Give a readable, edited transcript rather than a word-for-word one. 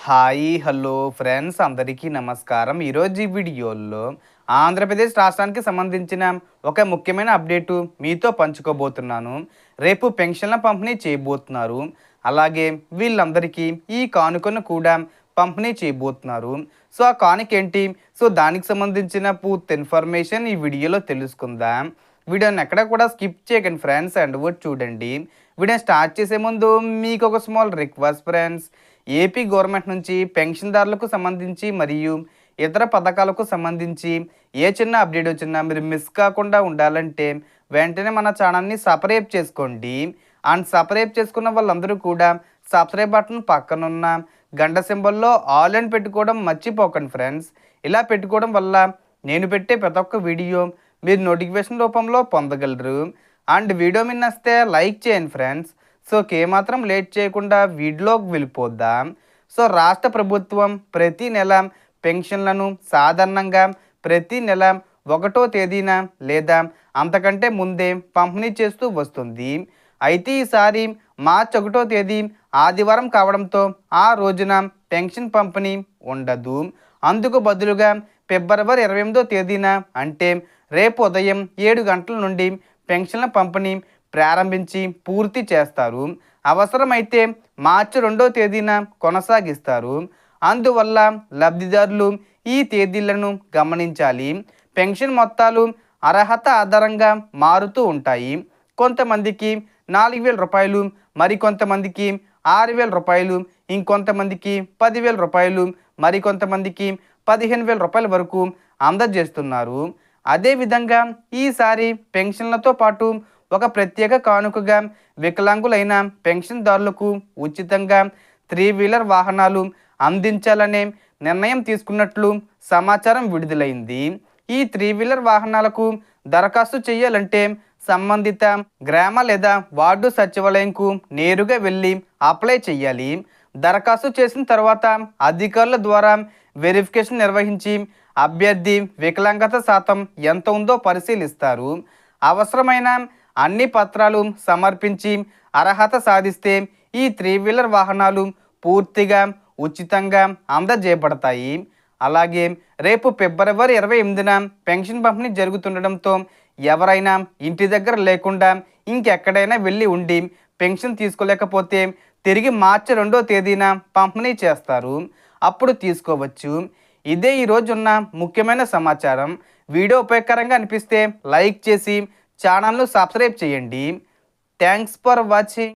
Hi hello friends అందరికీ నమస్కారం. ఈరోజు ఈ వీడియోలో ఆంధ్రప్రదేశ్ రాష్ట్రానికి సంబంధించిన ఒక ముఖ్యమైన అప్డేటు మీతో పంచుకోబోతున్నాను. రేపు పెన్షన్ల పంపిణీ చేయబోతున్నారు. అలాగే వీళ్ళందరికీ ఈ కానుకను కూడా పంపిణీ చేయబోతున్నారు. సో ఆ కానుక ఏంటి, సో దానికి సంబంధించిన పూర్తి ఇన్ఫర్మేషన్ ఈ వీడియోలో తెలుసుకుందాం. వీడియోని ఎక్కడ కూడా స్కిప్ చేయకండి ఫ్రెండ్స్, అండ్ వర్డ్ చూడండి. వీడియో స్టార్ట్ చేసే ముందు మీకు ఒక small request friends. AP government నుంచి పెన్షన్దారులకు సంబంధించి మరియు ఇతర పథకాలకు సంబంధించి ఏ చిన్న అప్డేట్ వచ్చినా మీరు మిస్ కాకుండా ఉండాలంటే వెంటనే మన ఛానల్ని సబ్స్క్రైబ్ చేసుకోండి. అండ్ సబ్స్క్రైబ్ చేసుకున్న వాళ్ళందరూ కూడా సబ్స్క్రైబ్ బటన్ పక్కనున్న గంట సింబల్లో ఆల్ అని పెట్టుకోవడం మర్చిపోకండి ఫ్రెండ్స్. ఇలా పెట్టుకోవడం వల్ల నేను పెట్టే ప్రతి ఒక్క వీడియో మీరు నోటిఫికేషన్ రూపంలో పొందగలరు. అండ్ వీడియో మీద నచ్చితే లైక్ చేయండి ఫ్రెండ్స్. సో ఏమాత్రం లేట్ చేయకుండా వీడియోకి వెళ్ళిపోద్దాం. సో రాష్ట్ర ప్రభుత్వం ప్రతి నెల పెన్షన్లను సాధారణంగా ప్రతి నెల 1వ తేదీన లేదా అంతకంటే ముందే పంపిణీ చేస్తూ వస్తుంది. అయితే ఈసారి మార్చి 1వ తేదీ ఆదివారం కావడంతో ఆ రోజున పెన్షన్ పంపిణీ ఉండదు. అందుకు బదులుగా ఫిబ్రవరి 28వ తేదీన అంటే రేపు ఉదయం 7 గంటల నుండి పెన్షన్ల పంపిణీ ప్రారంభించి పూర్తి చేస్తారు. అవసరమైతే మార్చి 2వ తేదీన కొనసాగిస్తారు. అందువల్ల లబ్ధిదారులు ఈ తేదీలను గమనించాలి. పెన్షన్ మొత్తాలు అర్హత ఆధారంగా మారుతూ ఉంటాయి. కొంతమందికి 4,000 రూపాయలు, మరికొంతమందికి 6,000 రూపాయలు, ఇంకొంతమందికి 10,000 రూపాయలు, మరికొంతమందికి 15,000 రూపాయల వరకు అందజేస్తున్నారు. అదేవిధంగా ఈసారి పెన్షన్లతో పాటు ఒక ప్రత్యేక కానుకగా వికలాంగులైన పెన్షన్దారులకు ఉచితంగా 3-వీలర్ వాహనాలు అందించాలనే నిర్ణయం తీసుకున్నట్లు సమాచారం విడుదలైంది. ఈ 3-వీలర్ వాహనాలకు దరఖాస్తు చేయాలంటే సంబంధిత గ్రామ లేదా వార్డు సచివాలయంకు నేరుగా వెళ్ళి అప్లై చేయాలి. దరఖాస్తు చేసిన తర్వాత అధికారుల ద్వారా వెరిఫికేషన్ నిర్వహించి అభ్యర్థి వికలాంగత శాతం ఎంత ఉందో పరిశీలిస్తారు. అవసరమైన అన్ని పత్రాలు సమర్పించి అర్హత సాధిస్తే ఈ 3-వీలర్ వాహనాలు పూర్తిగా ఉచితంగా అందజేయబడతాయి. అలాగే రేపు ఫిబ్రవరి 28న పెన్షన్ పంపిణీ జరుగుతుండడంతో ఎవరైనా ఇంటి దగ్గర లేకుండా ఇంకెక్కడైనా వెళ్ళి ఉండి పెన్షన్ తీసుకోలేకపోతే తిరిగి మార్చి 2వ తేదీన పంపిణీ చేస్తారు. అప్పుడు తీసుకోవచ్చు. ఇదే ఈరోజున్న ముఖ్యమైన సమాచారం. వీడియో ఉపయోగకరంగా అనిపిస్తే లైక్ చేసి ఛానల్ను సబ్స్క్రైబ్ చేయండి. Thanks for watching.